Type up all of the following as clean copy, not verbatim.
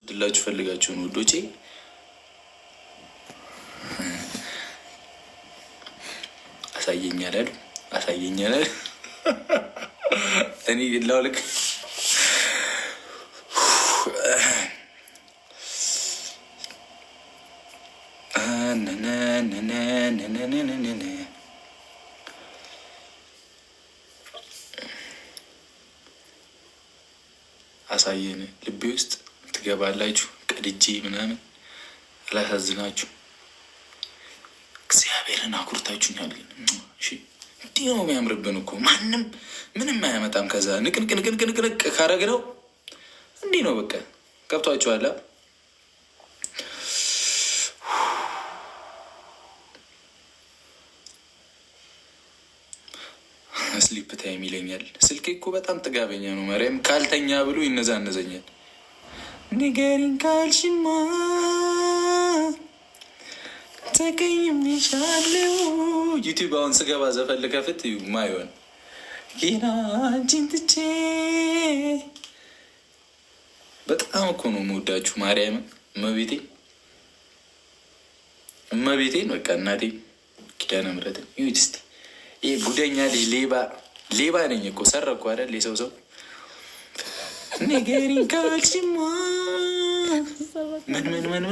ድላችሁ ፈልጋችሁ ነው ውዶቼ። አሳየኛል እኔ ላውልቅ አሳየን ልቤ ውስጥ ትገባላችሁ። ቀድጄ ምናምን አላሳዝናችሁ። እግዚአብሔርን አኩርታችሁኛል። ግን እንዲህ ነው የሚያምርብን እኮ ማንም ምንም አያመጣም። ከዛ ንቅንቅንቅንቅንቅ ካረግነው እንዲህ ነው በቃ። ገብቷችኋል? ስሊፕ ታይም ይለኛል ስልኬ እኮ በጣም ጥጋበኛ ነው። ማርያም ካልተኛ ብሎ ይነዛነዘኛል። ንገሪኝ ካልሽማ ተቀይሜሻለሁ። ዩቲዩብ አሁን ስገባ ዘፈን ልከፍት ማይሆን ጌና አንቺን ትቼ በጣም እኮ ነው የምወዳችሁ። ማርያም እመቤቴን በቃ እናቴ ኪዳነ ምሕረትን ይሁት እስኪ ይህ ጉደኛ ልጅ ሌባ ነኝ እኮ ሰረኩ አይደል? የሰው ንገሪኝ ካልሽማ ምን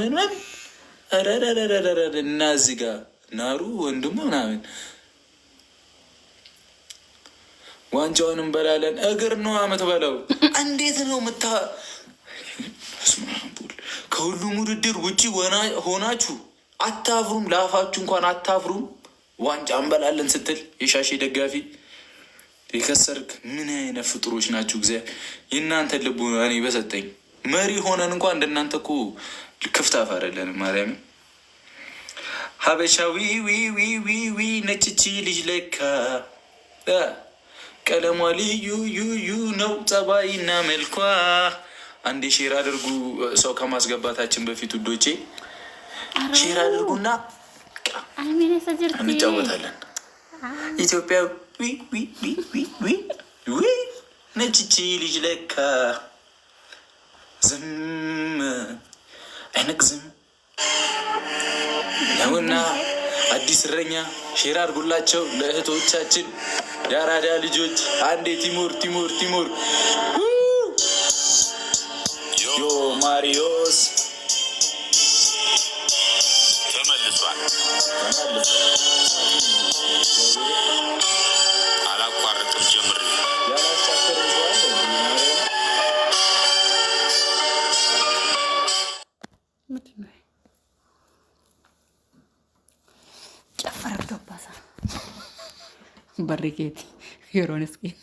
እና እዚህ ጋር ናሩ ወንድሙ ምናምን ዋንጫውን እንበላለን። እግር ነው የምትበላው። እንዴት ነው ከሁሉም ውድድር ውጭ ሆናችሁ አታፍሩም? ለአፋችሁ እንኳን አታፍሩም? ዋንጫ እንበላለን ስትል የሻሼ ደጋፊ የከሰርክ ምን አይነት ፍጡሮች ናችሁ? እግዚአብሔር የእናንተ ልቡ እኔ በሰጠኝ መሪ ሆነን እንኳን እንደናንተ እኮ ክፍት አፍ አይደለንም። ማርያም ሀበሻዊ ዊ ነጭቺ ልጅ ለካ ቀለሟ ልዩ ነው ጸባይና መልኳ። አንዴ ሼር አድርጉ። ሰው ከማስገባታችን በፊት ውዶቼ ሼር አድርጉና እንጫወታለን። ኢትዮጵያ ነጭቺ ልጅ ለካ ዝም አይነቅዝም ነውና አዲስ እረኛ ሼር አድርጉላቸው ለእህቶቻችን ዳራዳ ልጆች። አንዴ ቲሞር ዮ ማሪዮስ ተመልሷል። አላቋርጥም ጀምር ጨፈረ ገባሳ በሪኬት ሄሮንስ ግን